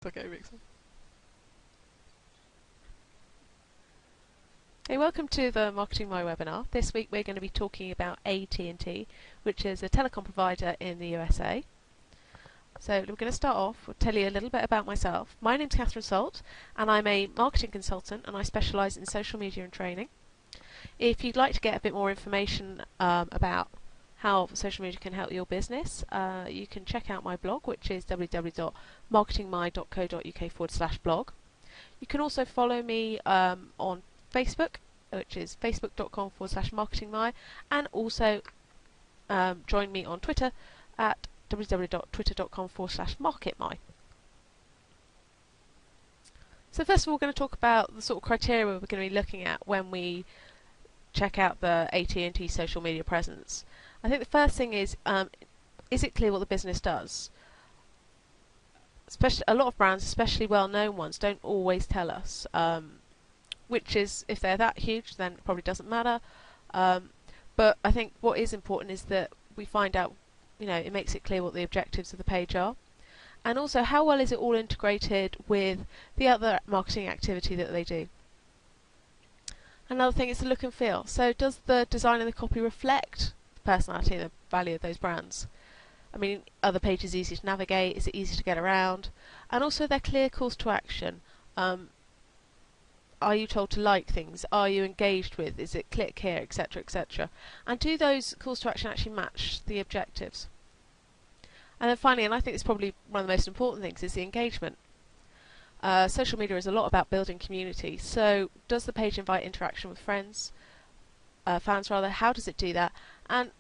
Okay, makes sense. Hey, welcome to the Marketing My webinar. This week we're going to be talking about AT&T, which is a telecom provider in the USA. So we're going to start off with tell you a little bit about myself. My name's Catherine Salt, and I'm a marketing consultant, and I specialise in social media and training. If you'd like to get a bit more information about how social media can help your business, you can check out my blog, which is www.marketingmy.co.uk/blog. You can also follow me on Facebook, which is facebook.com/marketingmy, and also join me on Twitter at www.twitter.com/marketmy. So first of all, we're going to talk about the sort of criteria we're going to be looking at when we check out the AT&T social media presence. I think the first thing is it clear what the business does? Especially a lot of brands, especially well-known ones, don't always tell us. Which is, if they're that huge, then it probably doesn't matter. But I think what is important is that we find out, it makes it clear what the objectives of the page are. And also, how well is it all integrated with the other marketing activity that they do? Another thing is the look and feel. So does the design and the copy reflect the personality and the value of those brands? I mean, are the pages easy to navigate? Is it easy to get around? And also their clear calls to action. Are you told to like things? Are you engaged with? Is it click here, etc., etc.? And do those calls to action actually match the objectives? And then finally, and I think it's probably one of the most important things, is the engagement. Social media is a lot about building community. So does the page invite interaction with fans rather? How does it do that? And,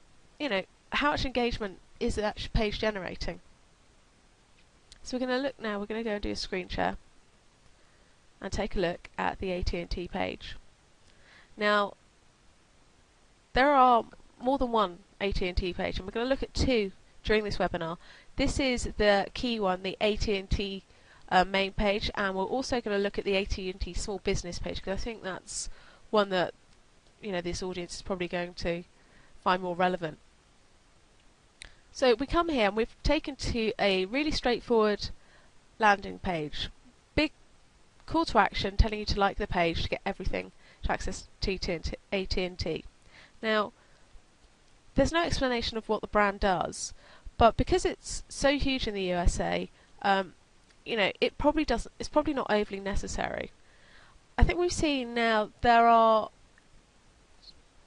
how much engagement is that page generating? So we're going to look now, we're going to go and do a screen share and take a look at the AT&T page. Now, there are more than one AT&T page, and we're going to look at two during this webinar. This is the key one, the AT&T main page, and we're also going to look at the AT&T small business page, because I think that's one that this audience is probably going to find more relevant. So we come here and we've taken to a really straightforward landing page. Big call to action telling you to like the page to get everything to access AT&T. Now, there's no explanation of what the brand does, but because it's so huge in the USA, it's probably not overly necessary. I think we've seen now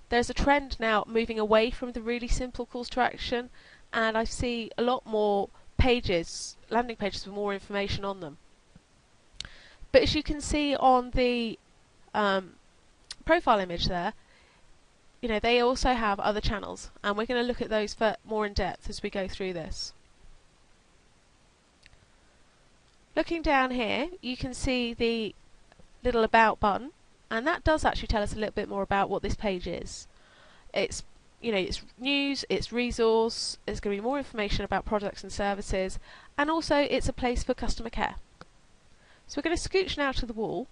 there's a trend now moving away from the really simple calls to action, and I see a lot more pages, landing pages with more information on them. But as you can see on the profile image there, they also have other channels, and we're going to look at those more in depth as we go through this. Looking down here, you can see the little About button, and that does actually tell us a little bit more about what this page is. It's it's news, it's resource, there's going to be more information about products and services, and also it's a place for customer care. So we're going to scooch now to the wall.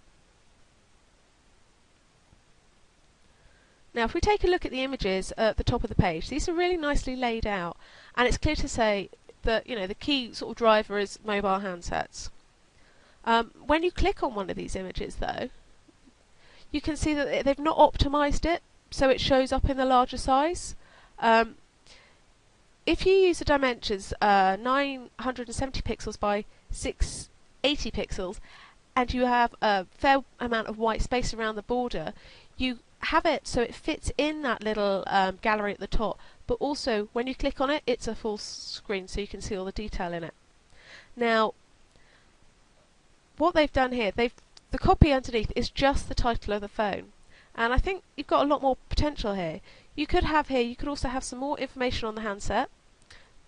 Now if we take a look at the images at the top of the page, these are really nicely laid out, and it's clear to say that the key sort of driver is mobile handsets. When you click on one of these images though, you can see that they've not optimized it so it shows up in the larger size. If you use the dimensions 970 pixels by 680 pixels, and you have a fair amount of white space around the border, you have it so it fits in that little gallery at the top, but also when you click on it, it's a full screen so you can see all the detail in it. Now, what they've done here, the copy underneath is just the title of the phone, and I think you've got a lot more potential here. You could also have some more information on the handset,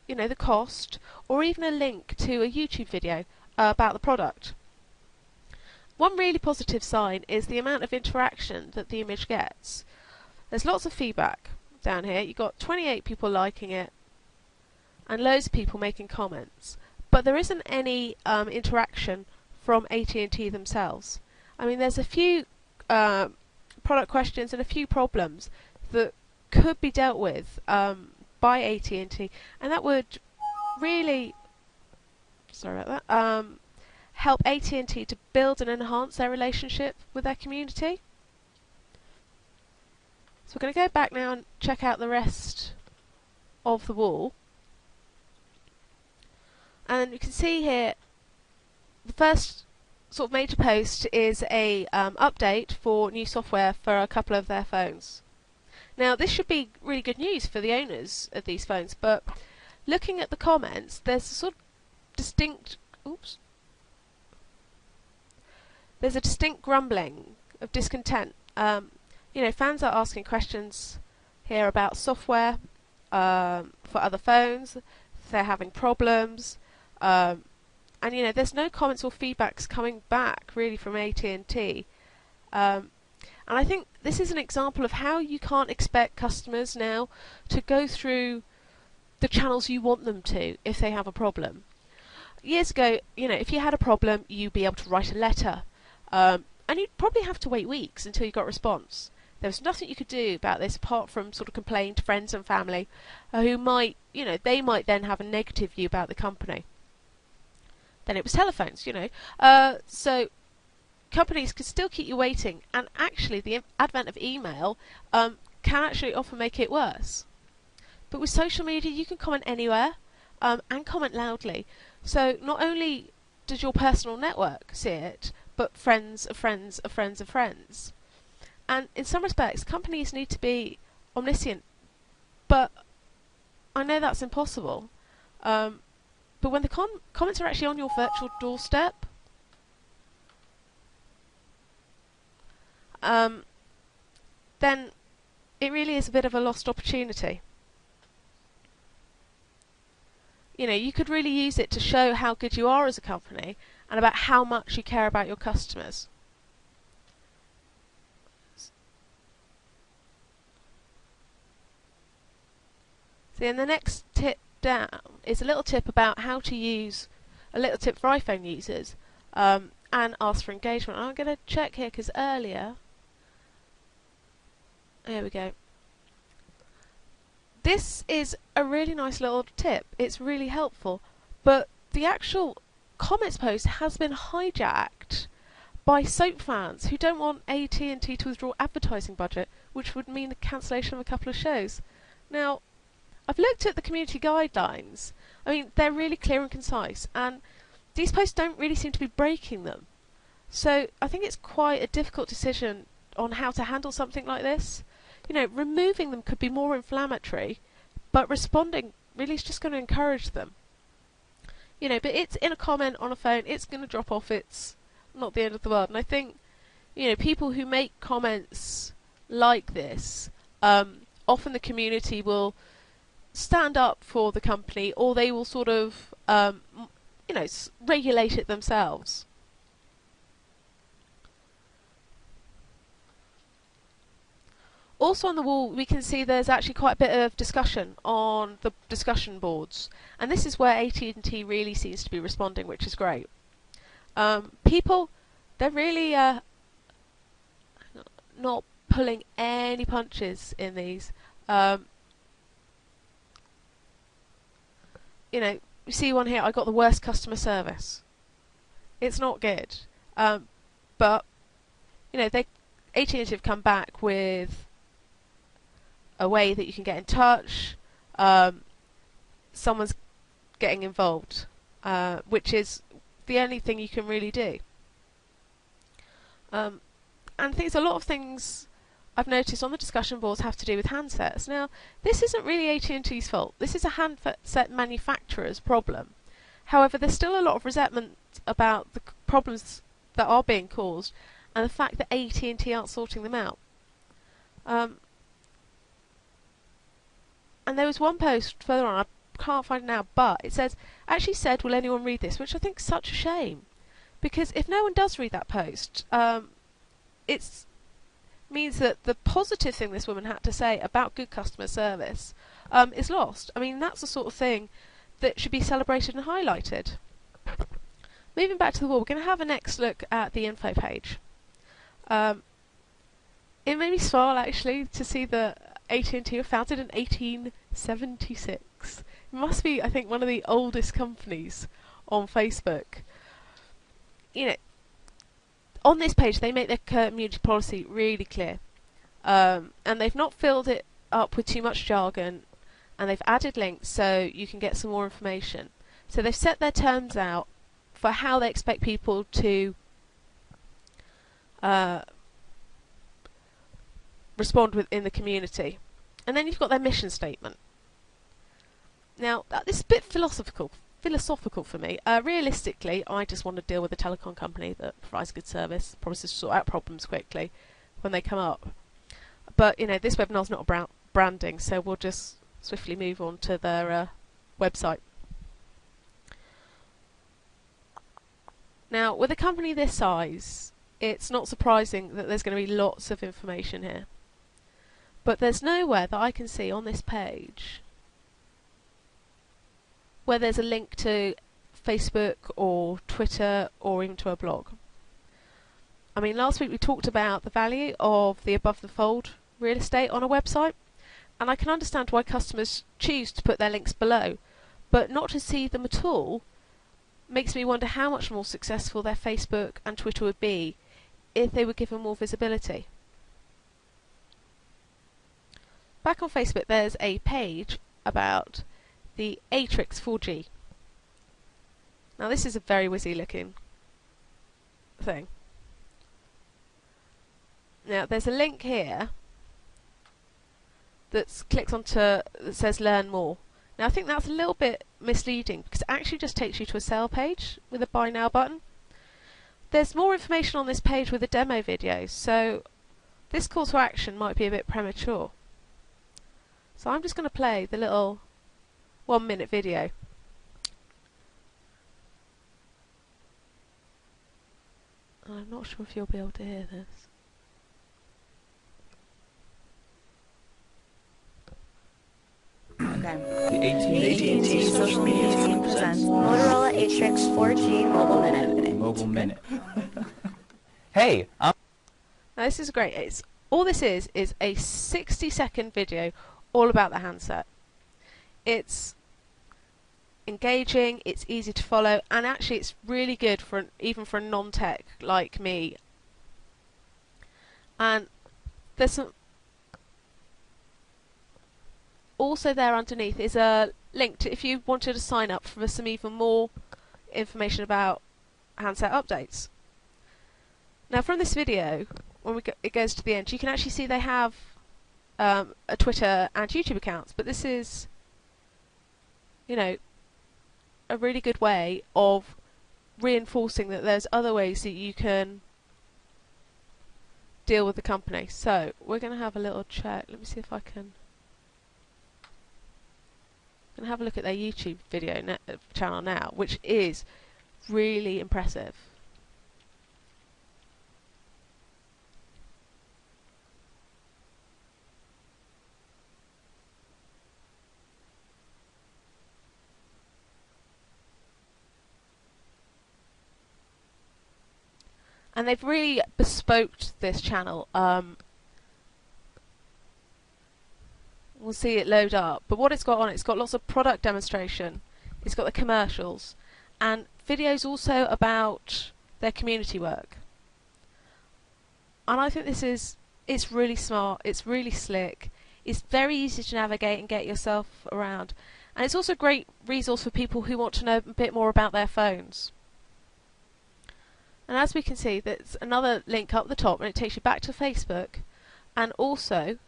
the cost, or even a link to a YouTube video about the product. One really positive sign is the amount of interaction that the image gets. There's lots of feedback down here. You've got 28 people liking it and loads of people making comments, but there isn't any interaction from AT&T themselves. I mean, there's a few product questions and a few problems that could be dealt with by AT&T, and that would really, sorry about that, help AT&T to build and enhance their relationship with their community. So we're going to go back now and check out the rest of the wall. And you can see here the first sort of major post is a update for new software for a couple of their phones. Now this should be really good news for the owners of these phones, but looking at the comments, there's a sort of distinct there's a distinct grumbling of discontent. You know, fans are asking questions here about software for other phones, if they're having problems, and you know, there's no comments or feedbacks coming back really from AT&T. And I think this is an example of how you can't expect customers now to go through the channels you want them to if they have a problem. Years ago, you know, if you had a problem, you'd be able to write a letter, and you'd probably have to wait weeks until you got a response. There was nothing you could do about this apart from sort of complain to friends and family, who might, you know, they might then have a negative view about the company. Then it was telephones, you know. So companies could still keep you waiting, and actually the advent of email can actually often make it worse. But with social media, you can comment anywhere and comment loudly. So not only does your personal network see it, but friends of friends of friends of friends. And in some respects, companies need to be omniscient, but I know that's impossible. But when the comments are actually on your virtual doorstep, then it really is a bit of a lost opportunity. You know, you could really use it to show how good you are as a company and about how much you care about your customers. So then the next tip down is a little tip about how to use, a little tip for iPhone users, and ask for engagement. I'm going to check here because earlier, there we go. This is a really nice little tip. It's really helpful, but the actual comments post has been hijacked by soap fans who don't want AT&T to withdraw advertising budget, which would mean the cancellation of a couple of shows. Now, I've looked at the community guidelines. I mean, they're really clear and concise, and these posts don't really seem to be breaking them. So I think it's quite a difficult decision on how to handle something like this. You know, removing them could be more inflammatory, but responding really is just going to encourage them. You know, but it's in a comment on a phone, it's going to drop off, it's not the end of the world. And I think, you know, people who make comments like this, often the community will stand up for the company, or they will sort of, you know, regulate it themselves. Also on the wall we can see there's actually quite a bit of discussion on the discussion boards, and this is where AT&T really seems to be responding, which is great. People, they're really not pulling any punches in these. You know, you see one here, I got the worst customer service. It's not good. But, you know, AT&T have come back with a way that you can get in touch. Someone's getting involved, which is the only thing you can really do. And a lot of things I've noticed on the discussion boards have to do with handsets. Now, this isn't really AT&T's fault. This is a handset manufacturer's problem. However, there's still a lot of resentment about the problems that are being caused and the fact that AT&T aren't sorting them out. And there was one post further on, I can't find it now, but it actually said, will anyone read this? Which I think is such a shame. Because if no one does read that post, it means that the positive thing this woman had to say about good customer service is lost. I mean, that's the sort of thing that should be celebrated and highlighted. Moving back to the wall, we're going to have a next look at the info page. It made me smile, actually, to see that AT&T were founded in 1876. It must be, I think, one of the oldest companies on Facebook. on this page they make their community policy really clear, and they've not filled it up with too much jargon, and they've added links so you can get some more information. So they've set their terms out for how they expect people to respond within the community. And then you've got their mission statement. Now, this is a bit philosophical for me. Realistically, I just want to deal with a telecom company that provides good service, promises to sort out problems quickly when they come up. But, this webinar's not about branding, so we'll just swiftly move on to their website. Now, with a company this size, it's not surprising that there's going to be lots of information here. But there's nowhere that I can see on this page where there's a link to Facebook or Twitter or even to a blog. I mean, last week we talked about the value of the above-the-fold real estate on a website, and I can understand why customers choose to put their links below, but not to see them at all makes me wonder how much more successful their Facebook and Twitter would be if they were given more visibility. Back on Facebook there's a page about the Atrix 4G. Now this is a very whizzy looking thing. Now there's a link here that clicks onto that says learn more. Now I think that's a little bit misleading because it actually just takes you to a sale page with a buy now button. There's more information on this page with a demo video, so this call to action might be a bit premature. So I'm just going to play the little 1-minute video. I'm not sure if you'll be able to hear this. Okay. The AT&T social media team presents Motorola Atrix 4G Mobile Minute. Mobile Minute. Hey, now this is great. All this is a 60-second video all about the handset. It's engaging, it's easy to follow, and actually it's really good for even for a non-tech like me. And there's some also there underneath is a link to if you wanted to sign up for some even more information about handset updates. Now from this video, when it goes to the end, you can actually see they have a Twitter and YouTube accounts, but this is, a really good way of reinforcing that there's other ways that you can deal with the company. So we're going to have a little check. Let me see if I can. I'm going to have a look at their YouTube video channel now, which is really impressive. And they've really bespoked this channel. We'll see it load up. But what it's got on it, it's got lots of product demonstration. It's got the commercials. And videos also about their community work. And I think it's really smart. It's really slick. It's very easy to navigate and get yourself around. And it's also a great resource for people who want to know a bit more about their phones. And as we can see, there's another link up the top, and it takes you back to Facebook, and also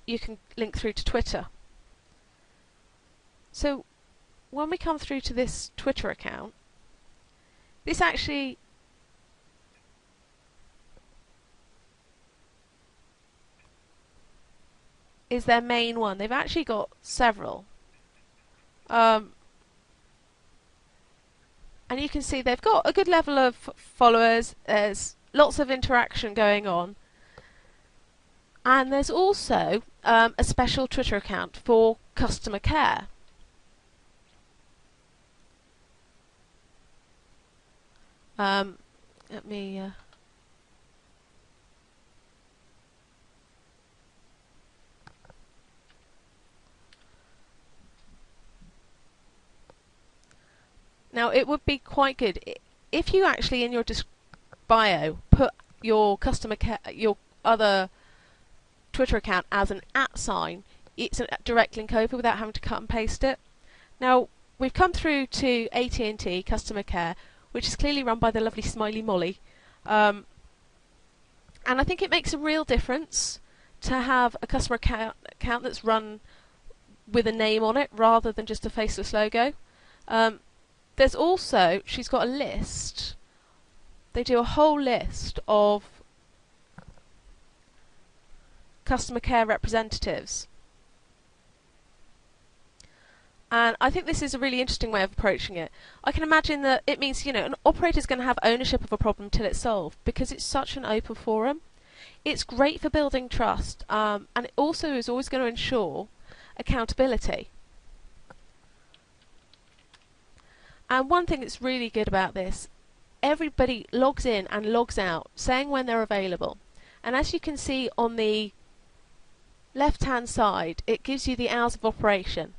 you can link through to Twitter. So when we come through to this Twitter account, this actually is their main one. They've actually got several. And you can see they've got a good level of followers. There's lots of interaction going on. And there's also a special Twitter account for customer care. Let me... Now, it would be quite good if you actually in your bio put your your other Twitter account as an @sign, it's a direct link over without having to cut and paste it. Now we've come through to AT&T customer care, which is clearly run by the lovely Smiley Molly, and I think it makes a real difference to have a customer account that's run with a name on it rather than just a faceless logo. There's also, she's got a list. They do a whole list of customer care representatives. And I think this is a really interesting way of approaching it. I can imagine that it means, an operator's going to have ownership of a problem till it's solved because it's such an open forum. It's great for building trust, and it also is always going to ensure accountability. And one thing that's really good about this, everybody logs in and logs out, saying when they're available. And as you can see on the left-hand side, it gives you the hours of operation.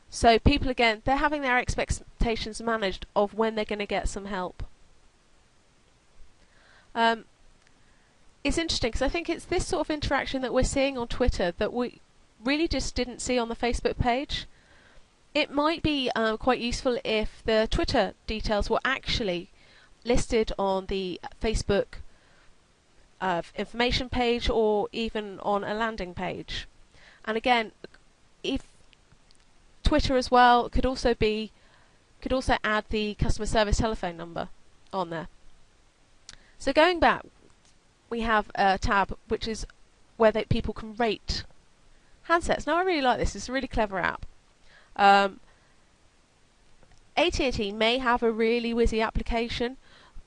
So people, again, they're having their expectations managed of when they're going to get some help. It's interesting because I think it's this sort of interaction that we're seeing on Twitter that we really just didn't see on the Facebook page. It might be quite useful if the Twitter details were actually listed on the Facebook information page or even on a landing page. And again, if Twitter as well could also add the customer service telephone number on there. So going back, we have a tab which is where people can rate handsets. Now I really like this. It's a really clever app. AT&T may have a really whizzy application,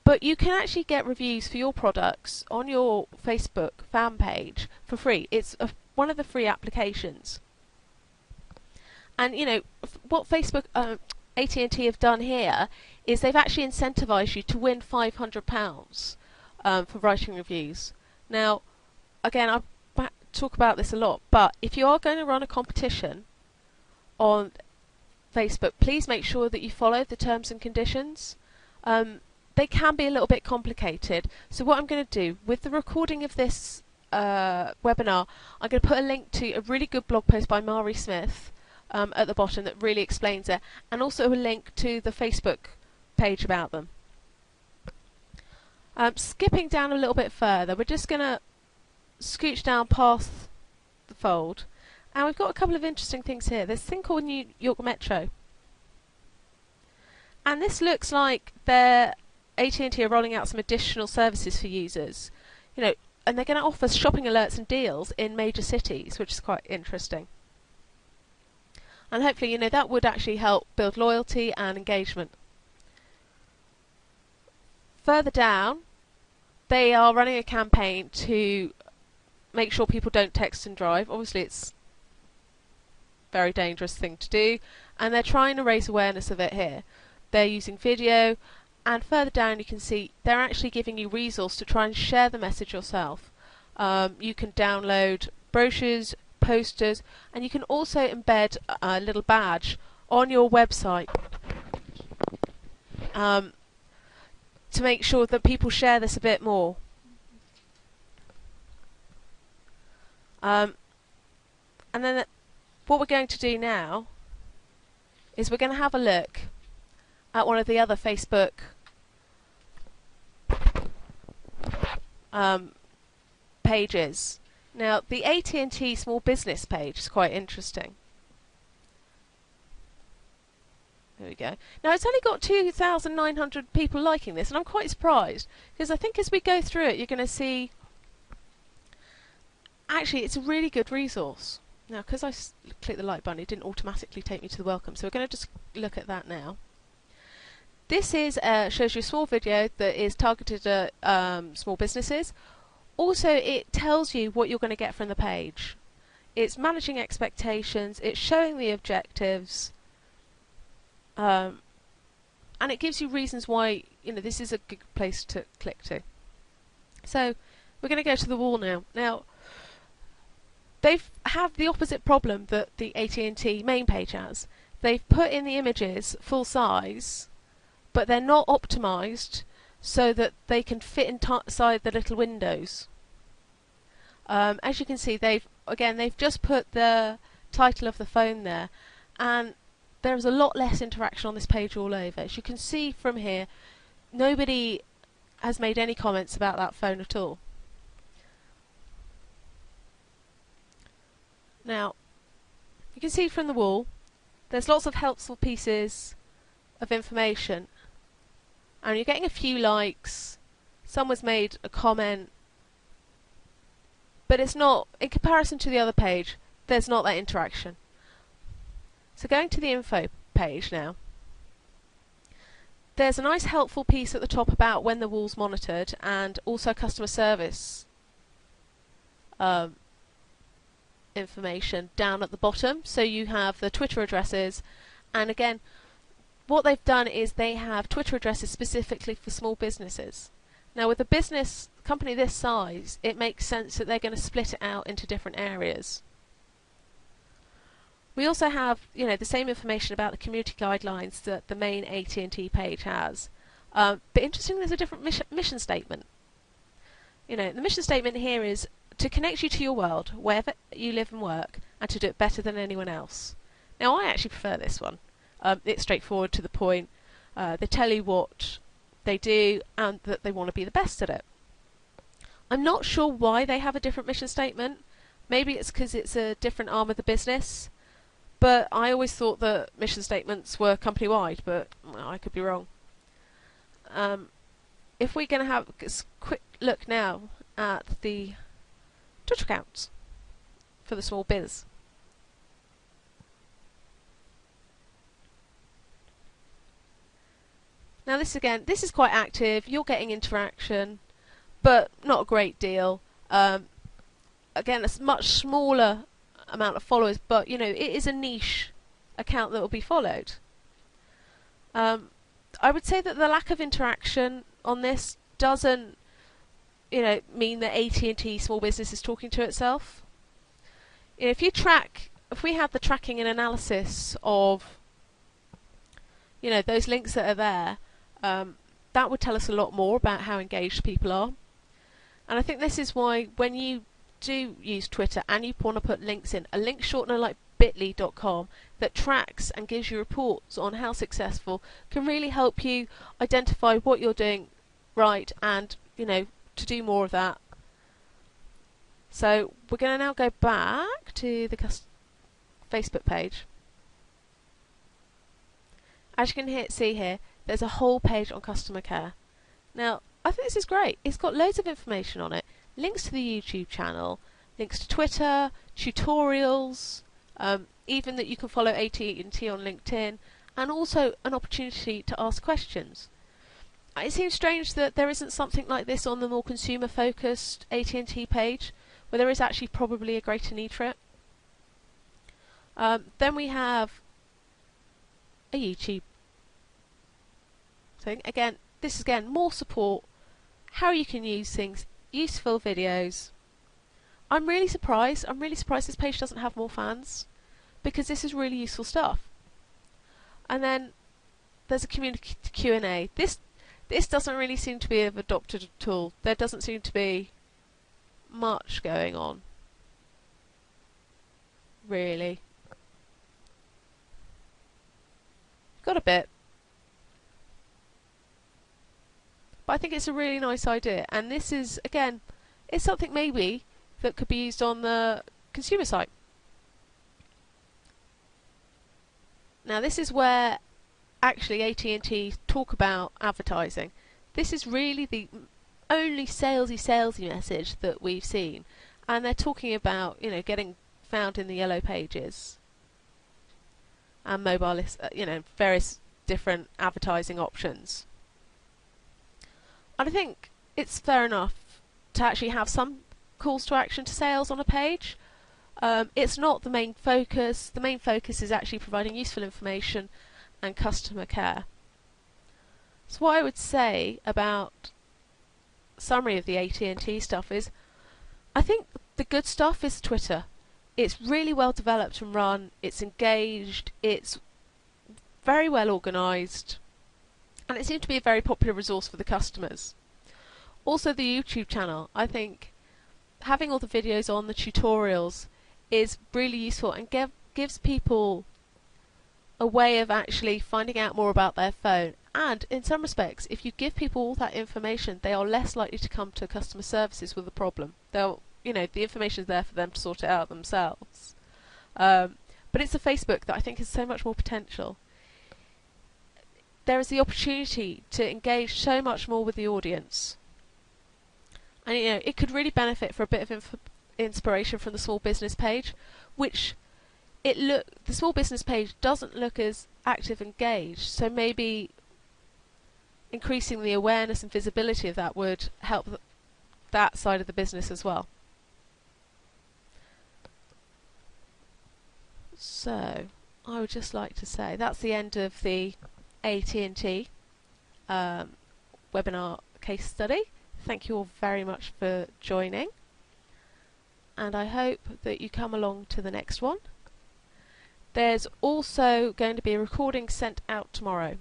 but you can actually get reviews for your products on your Facebook fan page for free. It's one of the free applications. And what Facebook AT&T have done here is they've actually incentivized you to win £500 for writing reviews. Now, again, I talk about this a lot, but if you are going to run a competition on Facebook, please make sure that you follow the terms and conditions. They can be a little bit complicated. So what I'm going to do with the recording of this webinar, I'm going to put a link to a really good blog post by Mari Smith at the bottom that really explains it, and also a link to the Facebook page about them. Skipping down a little bit further, we're just going to scooch down past the fold, and we've got a couple of interesting things here. There's a thing called New York Metro, and this looks like AT&T are rolling out some additional services for users, and they're going to offer shopping alerts and deals in major cities, which is quite interesting. And hopefully, that would actually help build loyalty and engagement. Further down, they are running a campaign to make sure people don't text and drive. Obviously, it's a very dangerous thing to do, and they're trying to raise awareness of it here. They're using video, and further down you can see they're actually giving you resource to try and share the message yourself. You can download brochures, posters, and you can also embed a little badge on your website to make sure that people share this a bit more. And then what we're going to do now is we're going to have a look at one of the other Facebook pages. Now, the AT&T small business page is quite interesting. There we go. Now, it's only got 2,900 people liking this, and I'm quite surprised, because I think as we go through it, you're going to see actually it's a really good resource. Now, because I clicked the like button, it didn't automatically take me to the welcome, so we're going to just look at that now. This is shows you a small video that is targeted at small businesses. Also, it tells you what you're going to get from the page. It's managing expectations, it's showing the objectives, and it gives you reasons why this is a good place to click to. So we're going to go to the wall now. Now, they've had the opposite problem that the AT&T main page has. They've put in the images full size, but they're not optimized so that they can fit inside the little windows. As you can see, they've just put the title of the phone there, and there's a lot less interaction on this page all over. As you can see from here, nobody has made any comments about that phone at all. Now, you can see from the wall, there's lots of helpful pieces of information, and you're getting a few likes. Someone's made a comment, but it's not, in comparison to the other page, there's not that interaction. So going to the info page now, there's a nice helpful piece at the top about when the wall's monitored, and also customer service information down at the bottom. So you have the Twitter addresses, and again, what they've done is they have Twitter addresses specifically for small businesses. Now, with a business company this size, it makes sense that they're going to split it out into different areas. We also have, the same information about the community guidelines that the main AT&T page has. But interestingly, there's a different mission statement. The mission statement here is to connect you to your world, wherever you live and work, and to do it better than anyone else. Now, I actually prefer this one. It's straightforward, to the point. They tell you what they do and that they want to be the best at it. I'm not sure why they have a different mission statement. Maybe it's because it's a different arm of the business. But I always thought that mission statements were company-wide, but I could be wrong. If we're going to have a quick look now at the Twitter accounts for the small biz. Now this is quite active. You're getting interaction, but not a great deal. Again, it's much smaller amount of followers, but it is a niche account that will be followed. I would say that the lack of interaction on this doesn't mean that AT&T small business is talking to itself. If we had the tracking and analysis of those links that are there, that would tell us a lot more about how engaged people are. And I think this is why when you do use Twitter and you want to put links in, a link shortener like bit.ly.com that tracks and gives you reports on how successful can really help you identify what you're doing right and to do more of that. So we're going to now go back to the Facebook page. As you can see here, there's a whole page on customer care. Now, I think this is great. It's got loads of information on it. Links to the YouTube channel, links to Twitter, tutorials, even that you can follow AT&T on LinkedIn, and also an opportunity to ask questions. It seems strange that there isn't something like this on the more consumer-focused AT&T page, where there is actually probably a greater need for it. Then we have a YouTube thing. Again, this is more support, how you can use things, useful videos. I'm really surprised this page doesn't have more fans, because this is really useful stuff. And then there's a community Q&A. This doesn't really seem to be adopted at all. There doesn't seem to be much going on, really. Got a bit, but I think it's a really nice idea, and this is, again, it's something maybe that could be used on the consumer site. Now this is where actually AT&T talk about advertising. This is really the only salesy message that we've seen, and they're talking about getting found in the yellow pages and mobile list, various different advertising options. And I think it's fair enough to actually have some calls to action to sales on a page. It's not the main focus. The main focus is actually providing useful information and customer care. So what I would say about summary of the AT&T stuff is, I think the good stuff is Twitter. It's really well developed and run. It's engaged. It's very well organised. and it seemed to be a very popular resource for the customers. Also the YouTube channel, I think having all the videos on, the tutorials, is really useful and gives people a way of actually finding out more about their phone. And in some respects, if you give people all that information, they are less likely to come to customer services with a problem. The information is there for them to sort it out themselves. But it's a Facebook that I think has so much more potential. There is the opportunity to engage so much more with the audience. And it could really benefit for a bit of inspiration from the small business page, which the small business page doesn't look as active and engaged, so maybe increasing the awareness and visibility of that would help that side of the business as well. So I would just like to say that's the end of the AT&T webinar case study. Thank you all very much for joining, and I hope that you come along to the next one. There's also going to be a recording sent out tomorrow.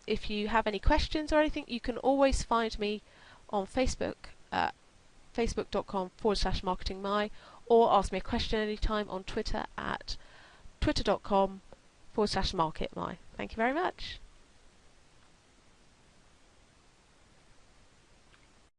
If you have any questions or anything, you can always find me on Facebook at facebook.com/marketingmy, or ask me a question anytime on Twitter at twitter.com/marketmy. Thank you very much.